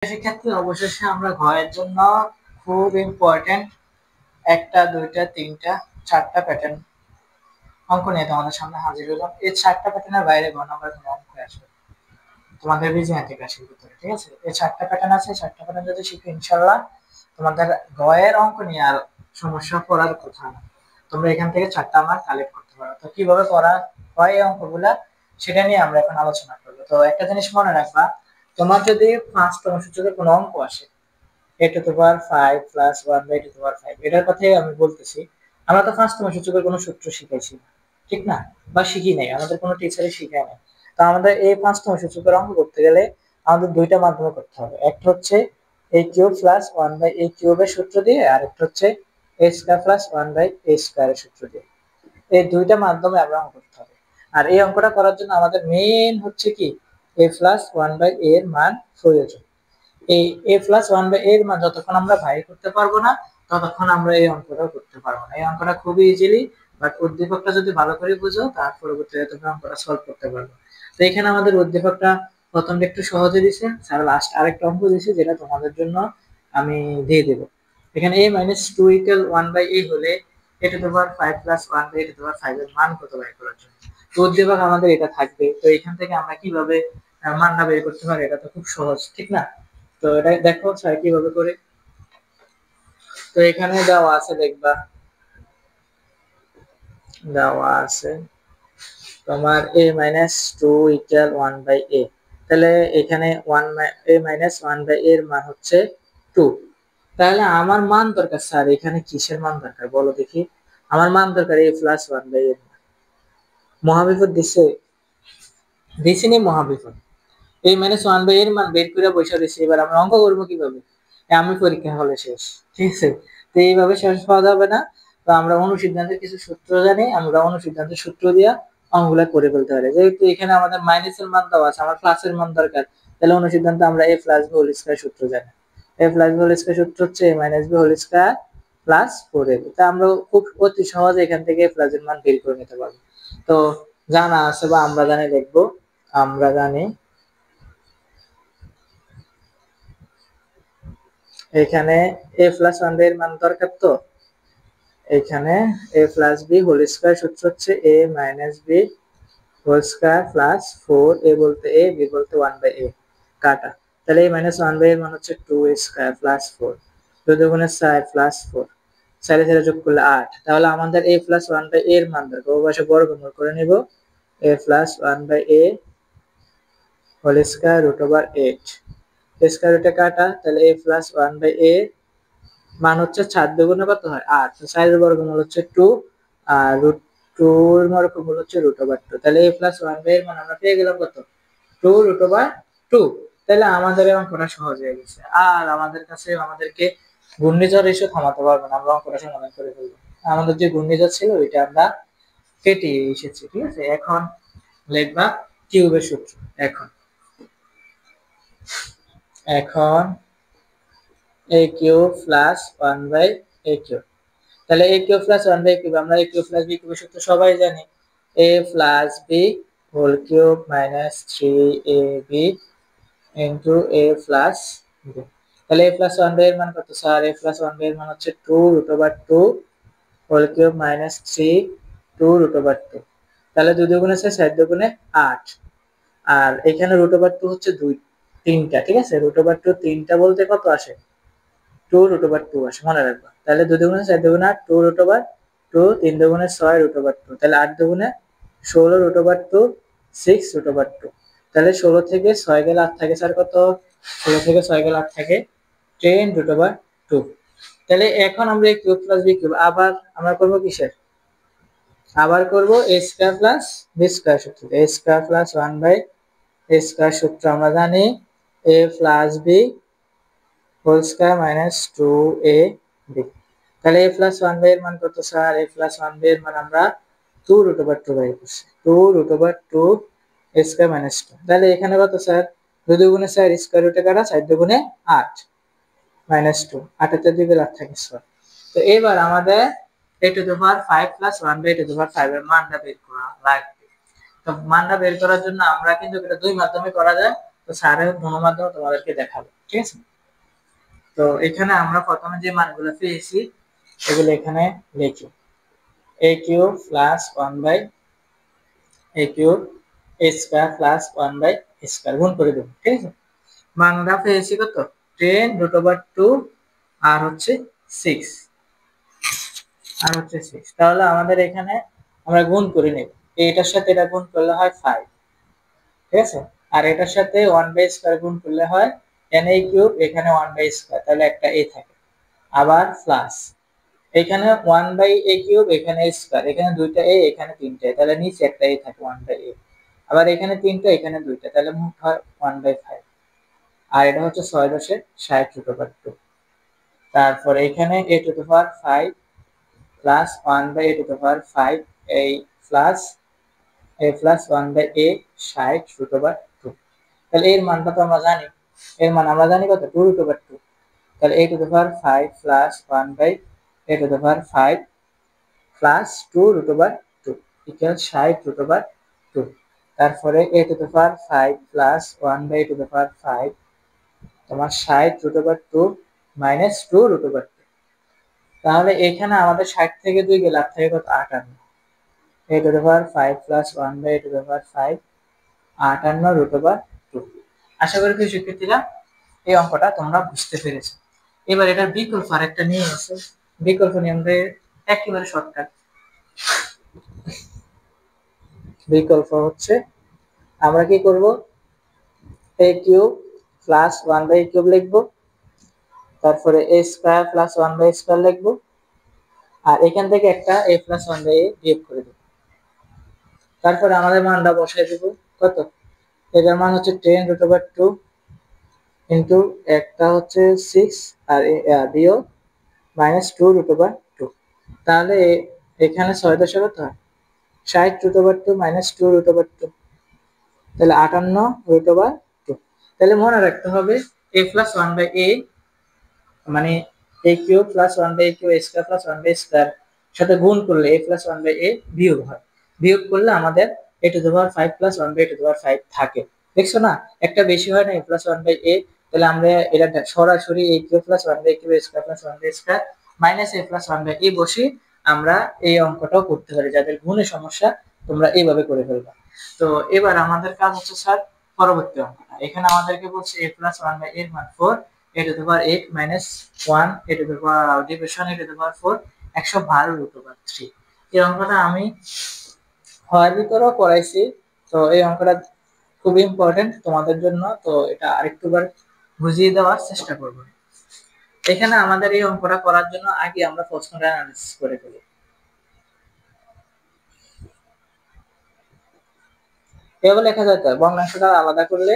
সেক্ষেত্রে অবশেষে আমরা ঘরের জন্য খুব ইম্পর্টেন্ট একটা দুইটা তিনটা চারটা প্যাটার্ন অঙ্ক নিয়ে তোমাদের সামনে হাজির হলাম। এই চারটা প্যাটার্নের বাইরে ঘর নাম্বার কোনো অঙ্ক আসবে তোমাদের রিজনিক রাশির ভিতরে, ঠিক আছে? এই চারটা প্যাটার্ন আছে, চারটা প্যাটার্ন যদি শিখো ইনশাল্লাহ তোমাদের গয়ের অঙ্ক নিয়ে আর সমস্যা পড়ার কথা না। তোমরা এখান থেকে চারটা মার্ক কালেক্ট করতে পারো। তো কিভাবে করা হয় এই অঙ্কগুলা সেটা নিয়ে আমরা এখন আলোচনা করবো। তো একটা জিনিস মনে রাখবা, তোমার যদি পাঁচতম সূচকের কোনো অঙ্ক আসে a to the power 5 plus 1 by 2 to the power 5, এটার কথাই আমি বলতেছি। আমরা তো পাঁচতম সূচকের কোনো সূত্র শিখাইছি না, ঠিক না? বা শিখি নাই, আমাদের কোনো টিচারই শিখায় নাই। তো আমাদের এই পাঁচতম সূচকের অঙ্ক করতে গেলে আমাদের দুইটা মাধ্যমে করতে হবে। একটা হচ্ছে a cube plus 1 by a কিউবের সূত্র দিয়ে, আর একটা হচ্ছে a square plus 1 by a স্কয়ারের সূত্র দিয়ে। এই দুইটা মাধ্যমে আমরা অঙ্ক করতে হবে। আর এই অঙ্কটা করার জন্য আমাদের মেইন হচ্ছে কি a প্লাস 1 বাই a এর মান প্রয়োজন। এই a প্লাস 1 বাই a এর মান যতক্ষণ আমরা বাইর করতে পারবো না ততক্ষণ আমরা এই অঙ্কটা করতে পারবো না। এই অঙ্কটা খুবই ইজিলি, বাট উদ্দীপকটা যদি ভালো করে বুঝো তার পরবর্তীতে তুমি অঙ্কটা সলভ করতে পারবে। তো এখানে আমাদের উদ্দীপকটা প্রথমটা একটু সহজে দিছে, স্যার লাস্ট আরেকটা অঙ্ক দিছে যেটা তোমাদের জন্য আমি দিয়ে দেব। এখানে a minus 2 equal 1 by a হলে a to the power 5 plus 1 by a to the power 5 এর মান কত বের করার জন্য তো উদ্দীপক আমাদের এটা থাকবে। তো এখান থেকে আমরা কিভাবে মানটা বের করতে পারি, এটা তো খুব সহজ, ঠিক না? তো এটা দেখো স্যার কিভাবে করে। তো এখানে দেওয়া আছে, দেখবা দেওয়া আছে তোমার a minus 2 equal 1 by a। তাহলে এখানে 1 a মাইনাস 1 বাই a এর মান হচ্ছে 2। তাহলে আমার মান দরকার স্যার, এখানে কিসের মান দরকার বলো দেখি? আমার মান দরকার a প্লাস 1 বাই a। মহাবিপদ দিছিনি মহাবিপদ। a মাইনাস 1 বাই a এর মান বের করে বসে দিছি। এবার আমরা অঙ্ক করবো কিভাবে? আমি পরীক্ষা হলে শেষ, ঠিক আছে? তো এইভাবে শেষ পাওয়া যাবে না। তো আমরা অনুসিদ্ধান্তের কিছু সূত্র জানি, আমরা অনুসিদ্ধান্তের সূত্র দিয়ে অঙ্কগুলা করে ফেলতে পারি। যেহেতু এখানে আমাদের মাইনাসের মান দেওয়া আছে, আমার প্লাসের মান দরকার, তাহলে অনুসিদ্ধান্তে আমরা a plus b whole square সূত্র জানি। a plus b whole square সূত্র হচ্ছে a minus b whole square plus 4ab। তা আমরা খুব অতি সহজে এখান থেকে a প্লাস এর মান বের করে নিতে পারবো। তো জানা আছে বা আমরা জানি, দেখবো আমরা জানি এখানে a প্লাস 1 এর মান দরকার। তো এখানে a plus b whole square সূত্র হচ্ছে a minus b whole square plus 4a বলতে a, b বলতে 1 বাই a কাটা। তাহলে a মাইনাস 1 বাই এর মান হচ্ছে 2a স্কয়ার প্লাস 4, 2 দুগুণে 4 প্লাস 4, 4 এর যোগ করলে 8। তাহলে আমাদের a প্লাস 1 বাই a এর মান দরকার, ওই পাশে বর্গমূল করে নিব। a plus 1 by a whole square root over 8, square রুটে কাটা। তাহলে a প্লাস 1 বাই a মান হচ্ছে 4 দুগুণে কত হয় 8, তো 4 এর বর্গমূল হচ্ছে 2, আর রুট 2 এর বর্গমূল হচ্ছে রুট ওভার 2। তাহলে a প্লাস 1 বাই এর মান আমরা পেয়ে গেলাম কত? 2 রুট ওভার 2। তাহলে আমাদের অঙ্কটা সহজ হয়ে গেছে। আর আমাদের কাছে আমাদেরকে ঘূর্ণিঝড় এসে থামাতে পারবে না, আমরা অঙ্কটা সমাধান করে ফেলবো। আমাদের যে ঘূর্ণিঝড় ছিল ওইটা আমরা কেটে এসেছি, ঠিক আছে? এখন লিখবা কিউবের সূত্র। এখন এখন a cube plus 1 by a cube. তাহলে a cube plus 1 by cube, আমরা a কিউব প্লাস b কিউবের সূত্র সবাই জানি। a plus b whole cube minus 3ab into a plus b। তাহলে a প্লাস 1 বাই এর মান কত স্যার? a প্লাস 1 বাই এর মান হচ্ছে 2 root over 2 whole cube minus 3 2 root over 2। তাহলে 2 দুগুণে 6, 4 দুগুণে 8। আর এখানে রুট ওভার 2 হচ্ছে 2 তিনটা, ঠিক আছে? রুট ওভার 2 তিনটা বলতে কত আসে? 2 রুট ওভার 2 আসে, মনে রাখবা। তাহলে 2 দুগুণে 4 দুগুণে 8, 2 রুট ওভার 2, 3 দুগুণে 6 রুট ওভার 2, তাহলে 8 দুগুণে 16 রুট ওভার 2, 6 রুট ওভার 2। তাহলে 16 থেকে 6 গেলে 8 থাকে স্যার কত? 16 থেকে 6 গেলে 8 থাকে 10 রুট ওভার 2। তাহলে এখন আমরা এই কিউব প্লাস বি কিউব আবার আমরা করব কিসের? আবার করব a square plus b square সূত্র। a square plus 1 by a square সূত্র আমরা জানি a plus b whole square minus 2ab। তাহলে a প্লাস 1 বাই এর মান কত স্যার? a প্লাস 1 বাই এর মান আমরা 2 রুট ওভার 2 বাই করছি, 2 root over 2 a square minus 2। তাহলে এখানে কত স্যার? 2 দুগুণে 4 স্কয়ার রুটে কাটা, 4 দুগুণে 8 মাইনাস 2, 8 এর 2 গেলে 8 থাকে 6। তো এবার আমাদের a to the power 5 plus 1 by a to the power 5 এর মানটা বের করা লাগবে। তো মানটা বের করার জন্য আমরা কিন্তু এটা দুই মাধ্যমে করা যায়। তো তো স্যারের মাধ্যমে তোমাদেরকে দেখাবো, ঠিক আছে। তো এখানে আমরা প্রথমে যে মানগুলো পেয়েছি এগুলো এখানে লিখি, a cube plus 1/a cube a square plus 1/a square গুণ করে দেব, ঠিক আছে। মানটা পেয়েছি কত, 10√2 আর হচ্ছে 6 তাহলে আমাদের এখানে আমরা গুণ করে নেব, এটার সাথে এটা গুণ করলে হয় 5, ঠিক আছে। আর এটার সাথে 1/স্কয়ার গুণ করলে হয় na কিউব, এখানে 1/স্কয়ার, তাহলে একটা a থাকে। আবার প্লাস এখানে 1/a কিউব, এখানে স্কয়ার, এখানে দুইটা a, এখানে তিনটা a, তাহলে নিচে একটা a থাকে 1/a। আবার এখানে তিনটা, এখানে দুইটা, তাহলে মোট হয় 1/5। আর এটা হচ্ছে 6/60√2। তারপর এখানে a to the power 5 plus 1/a to the power 5, এই প্লাস a প্লাস 1/a 60√2। তাহলে এর মানটা তো আমরা জানি, এর মান আমরা জানি কত, 2√2। তাহলে a to the power 5 plus 1/a to the power 5 plus 2√2 equal 60√2। তারপরে a to the power 5 plus 1/a to the power 5 তোমার 60√2 মাইনাস 2√2। তাহলে এখানে আমাদের 60 থেকে 2 গেলে থাকে কত, 58। a to the power 5 plus 1/a to the power 5 58√2। আশা করি কি শিক্ষার্থীরা এই অঙ্কটা তোমরা বুঝতে পেরেছো। এবার এটার বিকল্প আরেকটা নিয়ে আছে, বিকল্প নিয়মে একেবারে শর্টকাট। বিকল্প হচ্ছে আমরা কি করব, a cube plus 1/a cube লিখব, তারপরে a square plus 1/a square লিখব, আর এখান থেকে একটা a প্লাস 1/a বিয়োগ করে দেব। তারপরে আমাদের মানটা বসাই দেব, কত, এটার মান হচ্ছে 10√2 ইন্টু একটা হচ্ছে 6 আর বিয়োগ মাইনাস 2√2। তাহলে এখানে 6 দশে কত হয়, 60√2 মাইনাস 2√2, তাহলে 58√2। তাহলে মনে রাখতে হবে a প্লাস 1/a মানে a cube plus 1/a cube square plus 1/a square সাথে গুণ করলে a প্লাস 1/a বিয়োগ হয়, বিয়োগ করলে আমাদের a to the power 5 plus 1/a to the power 5 থাকে। দেখছো না, একটা বেশি হয় না a প্লাস 1/a, তাহলে আমরা এটা সরাসরি a cube plus 1/a cube square plus 1/a square minus a plus 1/a বসি আমরা এই অঙ্কটাও করতে পারি। যাদের গুণের সমস্যা তোমরা এইভাবে করে ফেলবা। তো এবার আমাদের কাজ হচ্ছে স্যার পরবর্তী অঙ্কটা। এখানে আমাদেরকে বলছে a প্লাস 1/a এর মান 4, a to the power 8 minus 1 a to the power division a to the power 4 112√3। এই অঙ্কটা আমি হয় ভিতরেও করাইছি, তো এই অঙ্কটা খুব ইম্পর্টেন্ট তোমাদের জন্য, তো এটা আরেকটুবার বুঝিয়ে দেওয়ার চেষ্টা করব। এখানে আমাদের এই অঙ্কটা করার জন্য আগে আমরা প্রশ্নটা অ্যানালাইসিস করে ফেলি। এগুলো লেখা যেত ভগ্নাংশটা আলাদা করলে,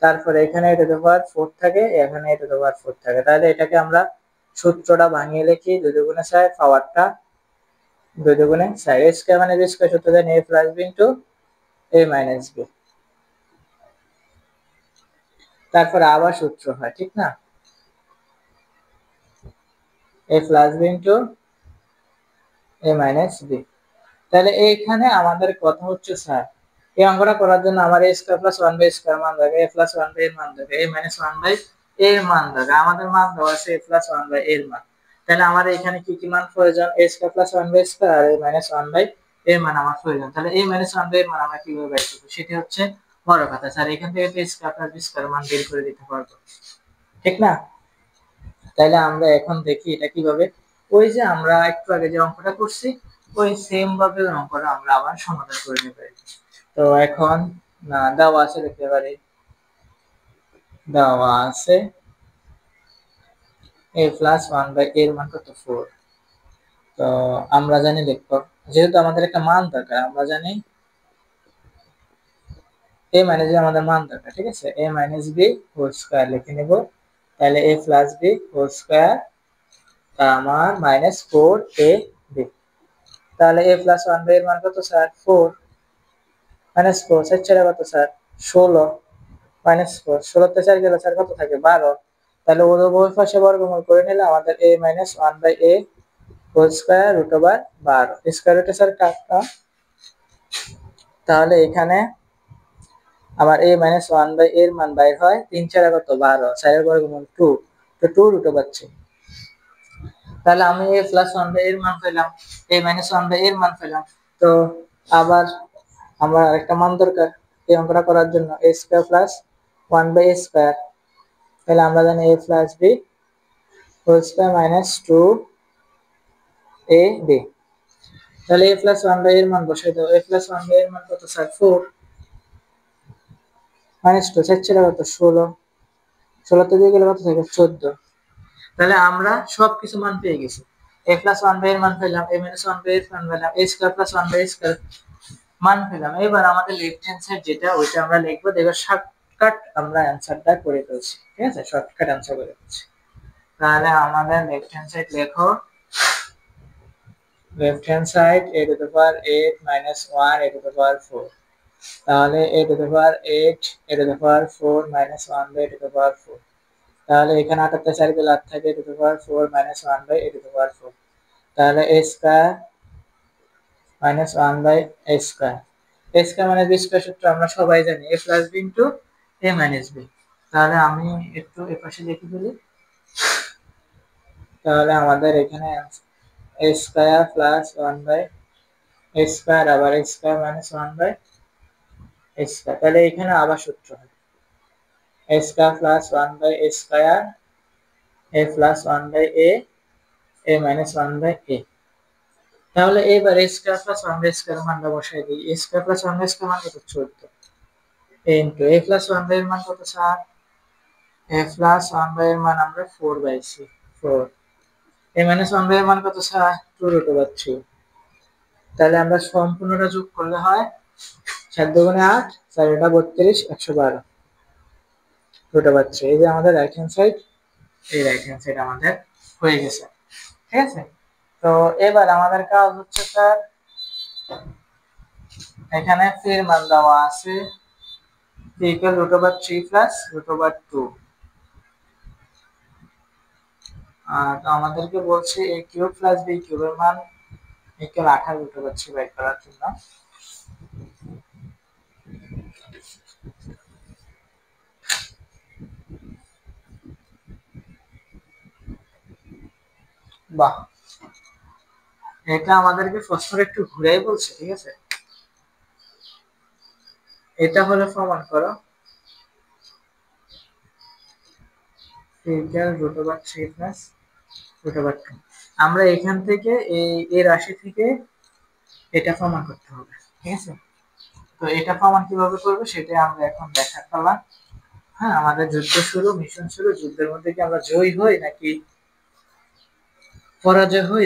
তারপরে এখানে a to the power 4 থাকে, এখানে a to the power 4 থাকে, তাহলে এটাকে আমরা সূত্রটা ভাঙিয়ে লিখি, 2 দুগুণে 6 পাওয়ারটা 2 দুগুণে 6, a স্কয়ার মানে b স্কয়ার সূত্র দেন a plus b into a minus b। তারপরে আবার সূত্র হয়, ঠিক না, a plus b into a minus b। তাহলে এইখানে আমাদের কথা হচ্ছে স্যার এই অঙ্কটা করার জন্য আমার a square plus 1/a square মান থাকে, a প্লাস 1/a এর মান থাকে, a মাইনাস 1/a এর মান থাকে, আমাদের মান দেওয়া আছে a প্লাস 1/a এর মান। তাহলে আমার এখানে কি কি মান প্রয়োজন, a square plus 1/a square আর a মাইনাস 1/a এর মান আমার প্রয়োজন। তাহলে a মাইনাস 1/a এর মান আমরা কিভাবে বের করব, সেটা হচ্ছে বড় কথা স্যার, এখান থেকে a square plus b square মান বের করে দিতে পারবো, ঠিক না। তাহলে আমরা এখন দেখি এটা কিভাবে, ওই যে আমরা একটু আগে যে অঙ্কটা করছি ওই সেম ভাবে অঙ্কটা আমরা আবার সমাধান করে নিতে পারি। তো এখন দেওয়া আছে, দেখতে পারি দেওয়া আছে a প্লাস 1/a এর মান কত 4। তো আমরা জানি দেখো, যেহেতু আমাদের একটা মান দরকার, আমরা জানি a মাইনাস b আমাদের মান দরকার, ঠিক আছে, a minus b whole square লিখে নেব। তাহলে a plus b whole square আমার মাইনাস 4ab। তাহলে a প্লাস 1/a এর মান কত স্যার 4, মাইনাস 4 6 4 কত স্যার 16, মাইনাস 4 16 তে 4 গেলে স্যার কত থাকে 12। তাহলে উভয় পাশে বর্গমূল করে নিলে আমাদের a minus 1/a whole square root over 12 square রুটে স্যার কাটটা। তাহলে এখানে আমার a মাইনাস 1 বাই এর মান বাইর হয় 3 4 কত 12 4 এর বর্গমূল 2 তো 2 রুট ওভার 3। তাহলে আমি a প্লাস 1 বাই এর মান পেলাম, a মাইনাস 1 বাই এর মান পেলাম। তো আবার আমার আরেকটা মান দরকার এই অঙ্কটা করার জন্য, a square plus 1 by a square. তাহলে আমরা জানি a plus b whole square minus 2 a b। তাহলে a প্লাস 1 বাই এর মান বসাই দাও, a প্লাস 1 বাই এর মান কত স্যার 4 মাইনাস 2 4 4 কত 16, 16 তে দিয়ে গেলে কত থাকে 14। তাহলে আমরা সবকিছু মান পেয়ে গেছি, a প্লাস 1 বাই এর মান পেলাম, a মাইনাস 1 বাই এর মান পেলাম, a square plus 1 by square মান পেলাম। এবার আমাদের লেফট হ্যান্ড সাইড যেটা ওইটা আমরা লিখবো, দেখো শর্টকাট আমরা অ্যানসারটা করে ফেলছি, ঠিক আছে, শর্টকাট অ্যানসার করে ফেলছি। তাহলে আমাদের লেফট হ্যান্ড সাইড লেখো, left hand side a to the power 8 minus 1 a to the power 4। তাহলে a to the power 8 a to the power 4 minus 1 by a to the power 4। তাহলে এখানে 78 4 গেলে 8 থাকে a to the power 4 minus 1 by a to the power 4। তাহলে a square minus 1 by a square. a square মানে b square সূত্র আমরা সবাই জানি, a plus b into a minus b। তাহলে আমি একটু এই পাশে লিখে দিই। তাহলে আমাদের এখানে a square plus 1 by a square আবার a square minus 1 by a square. তাহলে এখানে আবার সূত্র হবে a square plus 1 by a square a plus 1 by a minus 1 by a। তাহলে এবার a square plus 1 by square মানটা বসাই দিই, a square plus 1 by square মান কত 14 ইনটু a প্লাস 1 বাই এর মান কত 7, a প্লাস 1 বাই এর মান আমরা 4 বাই 4, a মাইনাস 1 বাই এর মান কত 7 2 রুট ওভার 3। তাহলে আমরা সম্পূর্ণটা যোগ করলে হয় 7 দুগুণে 8 4 এটা 32 112 রুট ওভার 3। এই যে আমাদের রাইট হ্যান্ড সাইড, এই রাইট হ্যান্ড সাইড আমাদের হয়ে গেছে, ঠিক আছে। তো এবার আমাদের কাজ হচ্ছে স্যার, এখানে ফির মান দেওয়া আছে equal root over 3 plus root over 2। আর আমাদেরকে বলছে a কিউব প্লাস b কিউবের মান ইকুয়াল 18 রুট ওভার 3 বের করার জন্য। বাহ, এটা আমাদেরকে প্রশ্নটা একটু ঘুরাই বলছে, ঠিক আছে। এটা হলে প্রমাণ করো equal root over 3 plus root over 2। আমরা এখান থেকে এই রাশি থেকে এটা প্রমাণ করতে হবে, ঠিক আছে। তো এটা প্রমাণ কিভাবে করবে সেটাই আমরা এখন দেখা করলাম। হ্যাঁ, আমাদের যুদ্ধ শুরু, মিশন শুরু। যুদ্ধের মধ্যে কি আমরা জয়ী হই নাকি পরাজয় হই